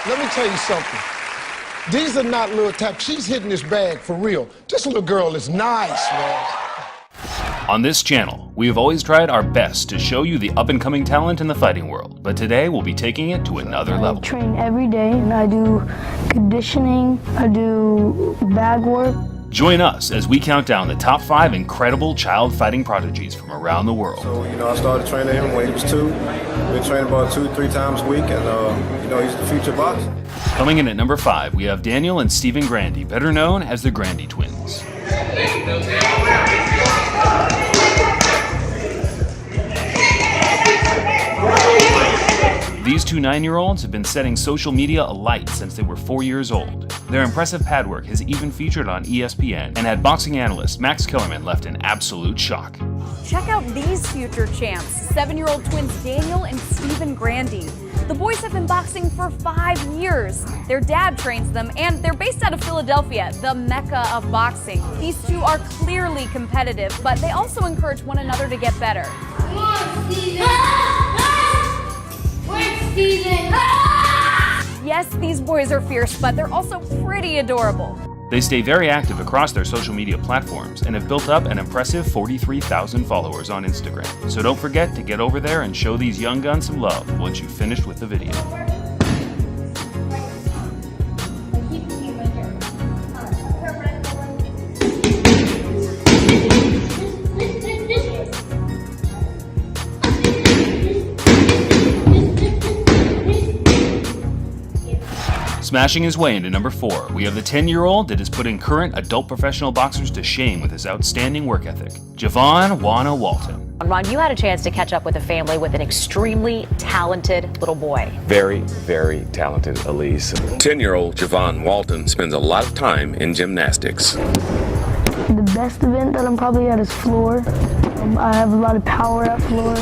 Let me tell you something. These are not little taps. She's hitting this bag for real. This little girl is nice, man. On this channel, we have always tried our best to show you the up-and-coming talent in the fighting world, but today we'll be taking it to another level. I train every day, and I do conditioning, I do bag work. Join us as we count down the top 5 incredible child fighting prodigies from around the world. So, I started training him when he was 2. Been training about 2-3 times a week, and, he's the future boxer. Coming in at number 5, we have Daniel and Stephen Grandy, better known as the Grandy Twins. These two 9-year-olds have been setting social media alight since they were 4 years old. Their impressive pad work has even featured on ESPN and had boxing analyst Max Kellerman left in absolute shock. Check out these future champs, 7-year-old twins Daniel and Stephen Grandy. The boys have been boxing for 5 years. Their dad trains them, and they're based out of Philadelphia, the mecca of boxing. These two are clearly competitive, but they also encourage one another to get better. Come on, Stephen! Where's Stephen? Yes, these boys are fierce, but they're also pretty adorable. They stay very active across their social media platforms and have built up an impressive 43,000 followers on Instagram. So don't forget to get over there and show these young guns some love once you've finished with the video. Smashing his way into number 4, we have the 10-year-old that is putting current adult professional boxers to shame with his outstanding work ethic, Javon Wana Walton. Ron, you had a chance to catch up with a family with an extremely talented little boy. Very, very talented, Elise. 10-year-old Javon Walton spends a lot of time in gymnastics. The best event that I'm probably at is floor. I have a lot of power at floor.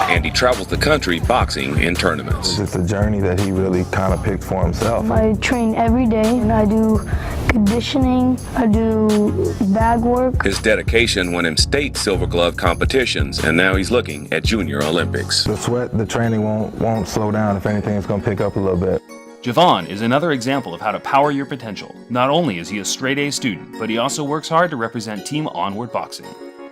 And he travels the country boxing in tournaments. It's a journey that he really kind of picked for himself. I train every day, and I do conditioning, I do bag work. His dedication won him state silver glove competitions, and now he's looking at Junior Olympics. The sweat, the training won't slow down. If anything, it's going to pick up a little bit. Javon is another example of how to power your potential. Not only is he a straight-A student, but he also works hard to represent Team Onward Boxing.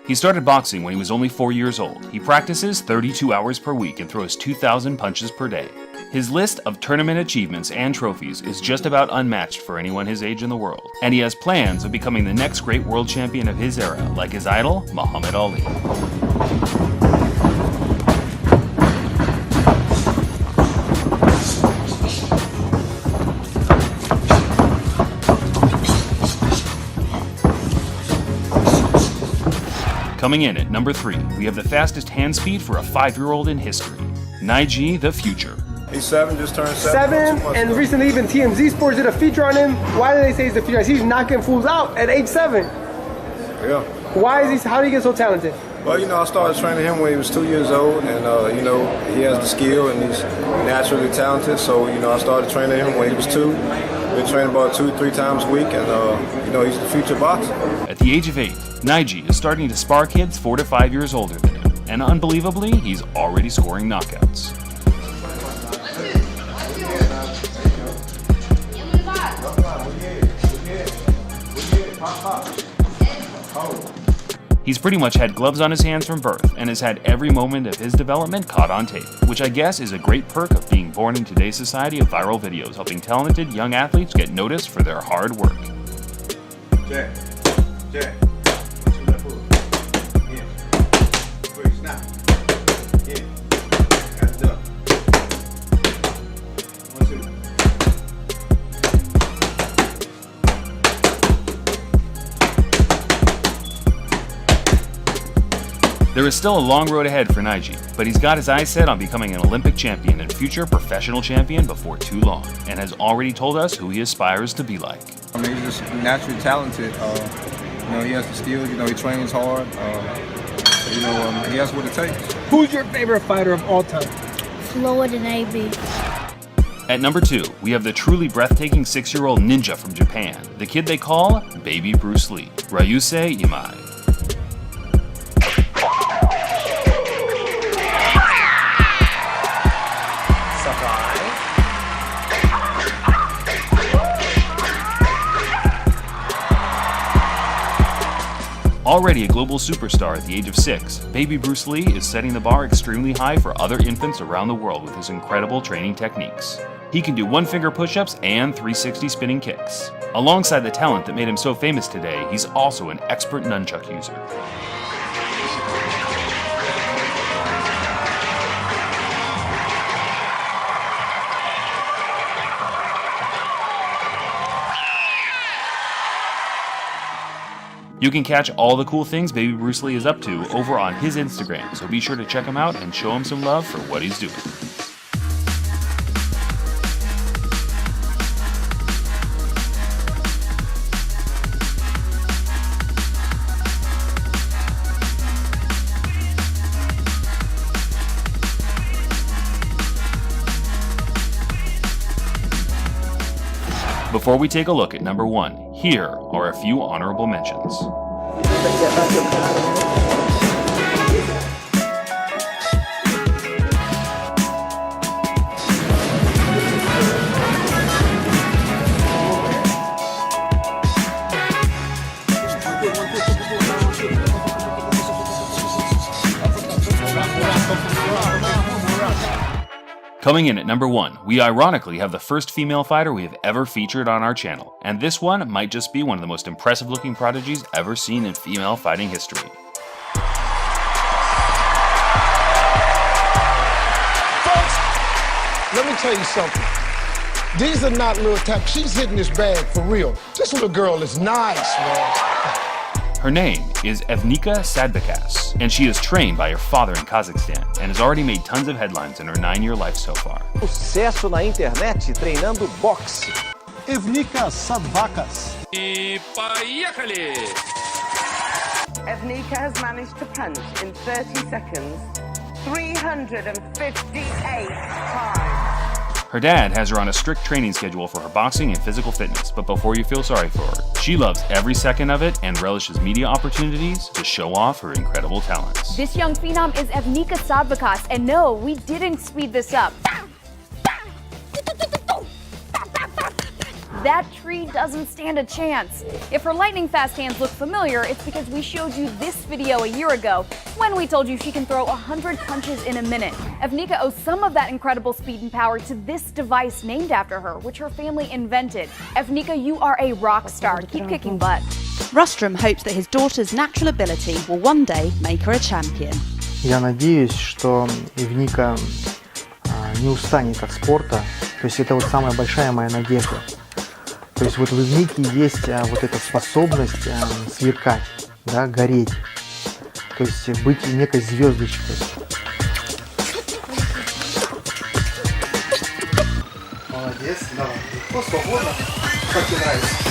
He started boxing when he was only 4 years old. He practices 32 hours per week and throws 2,000 punches per day. His list of tournament achievements and trophies is just about unmatched for anyone his age in the world. And he has plans of becoming the next great world champion of his era, like his idol, Muhammad Ali. Coming in at number 3, we have the fastest hand speed for a 5-year-old in history, Naiji the Future. He's 7, just turned 7. And recently even TMZ Sports did a feature on him. Why do they say he's the future? He's knocking fools out at age 7. Yeah. Why is he? How did he get so talented? Well, I started training him when he was 2 years old, and he has the skill and he's naturally talented. So, I started training him when he was 2. Been training about 2-3 times a week, and he's the future boxer. At the age of 8, Naiji is starting to spar kids 4 to 5 years older than him, and unbelievably, he's already scoring knockouts. He's pretty much had gloves on his hands from birth and has had every moment of his development caught on tape, which I guess is a great perk of being born in today's society of viral videos, helping talented young athletes get noticed for their hard work. Jack. Left hook. Yeah. Great snap. Yeah. That's up. 1, 2. There is still a long road ahead for Naiji, but he's got his eyes set on becoming an Olympic champion and future professional champion before too long, and has already told us who he aspires to be like. He's just naturally talented. He has the skills. He trains hard. He has what it takes. Who's your favorite fighter of all time? Floyd and AB. At number 2, we have the truly breathtaking 6-year-old ninja from Japan, the kid they call Baby Bruce Lee, Ryusei Imai. butterfly. Already a global superstar at the age of 6, baby Bruce Lee is setting the bar extremely high for other infants around the world with his incredible training techniques. He can do one-finger push-ups and 360 spinning kicks. Alongside the talent that made him so famous today, he's also an expert nunchuck user. You can catch all the cool things baby Bruce Lee is up to over on his Instagram, so be sure to check him out and show him some love for what he's doing. Before we take a look at number 1, here are a few honorable mentions. Coming in at number 1, we ironically have the first female fighter we have ever featured on our channel, and this one might just be one of the most impressive looking prodigies ever seen in female fighting history. Folks, let me tell you something. These are not little taps. She's hitting this bag for real. This little girl is nice, man. Her name is Evnika Sadbikas, and she is trained by her father in Kazakhstan and has already made tons of headlines in her 9-year life so far. Sucesso na internet treinando boxe. Evnika Sadbikas. E поехали! Evnika has managed to punch in 30 seconds 358 times. Her dad has her on a strict training schedule for her boxing and physical fitness, but before you feel sorry for her, she loves every second of it and relishes media opportunities to show off her incredible talents. This young phenom is Evnika Sadbikas, and no, we didn't speed this up. That tree doesn't stand a chance. If her lightning-fast hands look familiar, it's because we showed you this video a year ago when we told you she can throw 100 punches in a minute. Evnika owes some of that incredible speed and power to this device named after her, which her family invented. Evnika, you are a rock star. Keep kicking butt. Rostrom hopes that his daughter's natural ability will one day make her a champion. Я надеюсь, что Евника не устанет от спорта. То есть это вот самая большая моя надежда. То есть вот в Евнике есть вот эта способность сверкать, да, гореть. То есть быть некой звездочкой. Молодец, давай. Легко, свободно. Как тебе нравится?